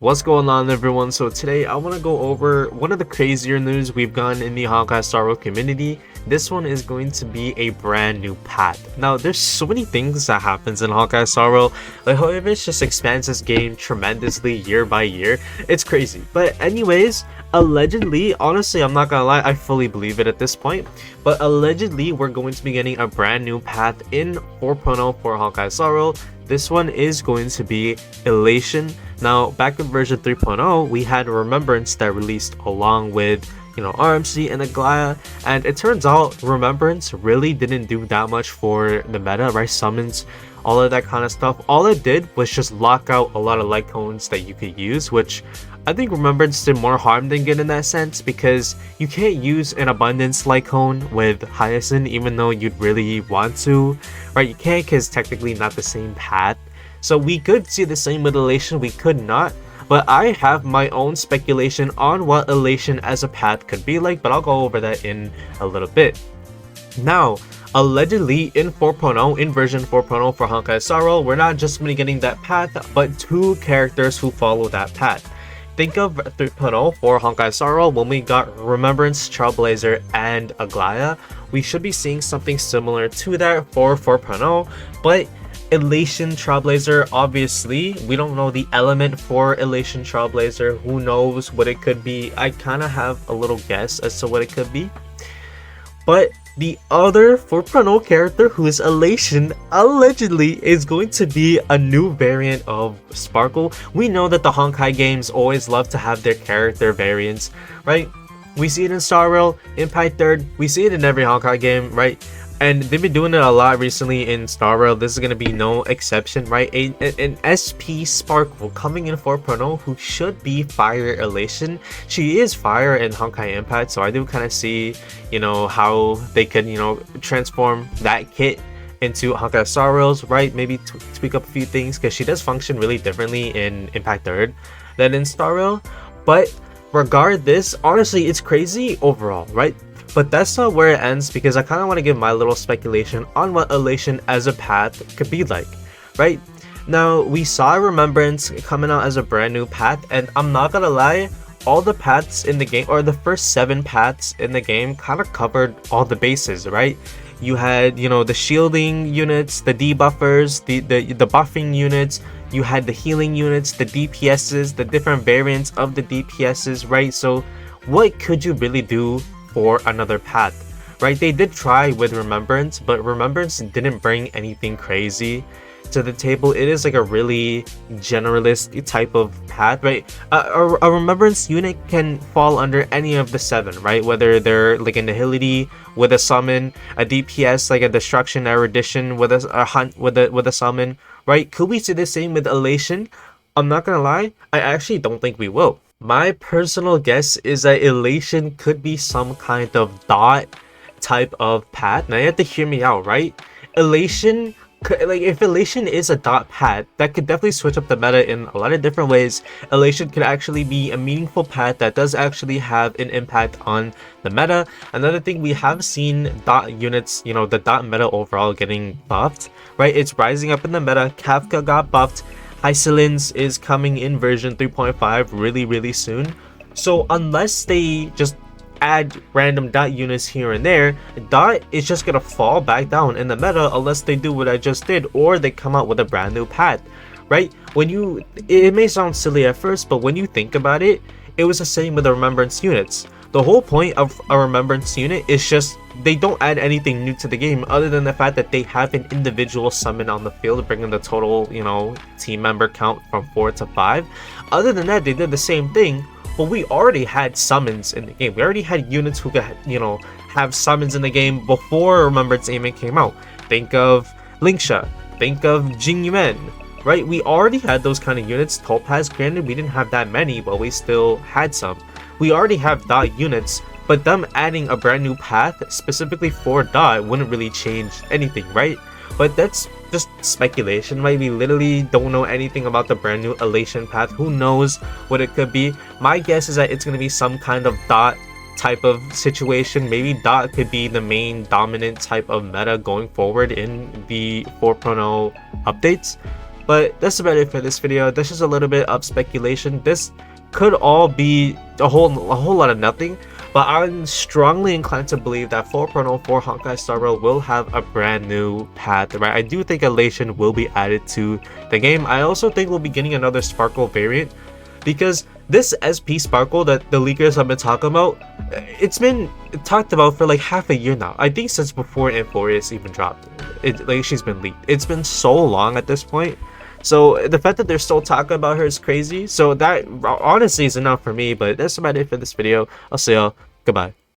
What's going on, everyone? So today I want to go over one of the crazier news we've gotten in the Honkai Star Rail community. This one is going to be a brand new path. Now there's so many things that happens in Honkai Star Rail, like however it just expands this game tremendously year by year. It's crazy. But anyways, allegedly, honestly, I'm not gonna lie, I fully believe it at this point, but allegedly we're going to be getting a brand new path in 4.0 for Honkai Star Rail. This one is going to be Elation. Now, back in version 3.0, we had Remembrance that released along with, RMC and Aglaya, and it turns out Remembrance really didn't do that much for the meta, right? Summons, all of that kind of stuff. All it did was just lock out a lot of light cones that you could use, which I think Remembrance did more harm than good in that sense, because you can't use an abundance light cone with Hyacinth even though you'd really want to, right? You can't, because technically not the same path. So we could see the same with Elation, we could not. But I have my own speculation on what Elation as a path could be like, but I'll go over that in a little bit. Now, allegedly in 4.0, in version 4.0 for Honkai Star Rail, we're not just going to be getting that path, but two characters who follow that path. Think of 3.0 for Honkai Star Rail when we got Remembrance, Trailblazer, and Aglaya. We should be seeing something similar to that for 4.0, but Elation Trailblazer, obviously we don't know the element for Elation Trailblazer. Who knows what it could be? I kind of have a little guess as to what it could be, but the other 4.0 character who is Elation allegedly is going to be a new variant of Sparkle. We know that the Honkai games always love to have their character variants, right? We see it in Star Rail, Impact 3rd, we see it in every Honkai game, right? And they've been doing it a lot recently in Star Rail. This is going to be no exception, right? An SP Sparkle coming in 4.0 who should be Fire Elation. She is Fire in Honkai Impact, so I do kind of see, how they could, transform that kit into Honkai Star Rails, right? Maybe tweak up a few things, because she does function really differently in Impact 3rd than in Star Rail. But regardless, honestly, it's crazy overall, right? But that's not where it ends, because I kind of want to give my little speculation on what Elation as a path could be like, right? Now, we saw Remembrance coming out as a brand new path, and I'm not gonna lie, all the paths in the game, or the first 7 paths in the game, kind of covered all the bases, right? You had, the shielding units, the debuffers, the buffing units, you had the healing units, the DPSs, the different variants of the DPSs, right? So what could you really do for another path, right? They did try with Remembrance, but Remembrance didn't bring anything crazy to the table. It is like a really generalist type of path, right? A Remembrance unit can fall under any of the 7, right? Whether they're like a Nihility with a summon, a DPS like a Destruction Erudition with a hunt with a summon, right? Could we see the same with Elation? I'm not gonna lie, I actually don't think we will. My personal guess is that Elation could be some kind of dot type of path. Now you have to hear me out, right? Elation, like if Elation is a dot path, that could definitely switch up the meta in a lot of different ways. Elation could actually be a meaningful path that does actually have an impact on the meta. Another thing, we have seen dot units, the dot meta overall getting buffed, right? It's rising up in the meta. Kafka got buffed. Hysilins is coming in version 3.5 really soon. So unless they just add random dot units here and there, dot is just gonna fall back down in the meta unless they do what I just did, or they come out with a brand new path, right? It may sound silly at first, but when you think about it, it was the same with the Remembrance units. The whole point of a Remembrance unit is just they don't add anything new to the game other than the fact that they have an individual summon on the field, bringing the total, team member count from 4 to 5. Other than that, they did the same thing, but we already had summons in the game. We already had units who could, have summons in the game before Remembrance Aiming came out. Think of Linksha, think of Jing Yuan, right? We already had those kind of units. Topaz, granted, we didn't have that many, but we still had some. We already have dot units, but them adding a brand new path specifically for dot wouldn't really change anything, right? But that's just speculation, right? We literally don't know anything about the brand new Elation path. Who knows what it could be? My guess is that it's going to be some kind of dot type of situation. Maybe dot could be the main dominant type of meta going forward in the 4.0 updates. But that's about it for this video. This is a little bit of speculation. This could all be a whole lot of nothing, but I'm strongly inclined to believe that 4.0 for Honkai Star Rail will have a brand new path, right? I do think Elation will be added to the game. I also think we'll be getting another Sparkle variant, because this SP Sparkle that the leakers have been talking about, it's been talked about for like half a year now. I think since before Inforius even dropped. Like, she's been leaked. It's been so long at this point. So the fact that they're still talking about her is crazy. So that honestly is enough for me. But that's about it for this video. I'll see y'all. Goodbye.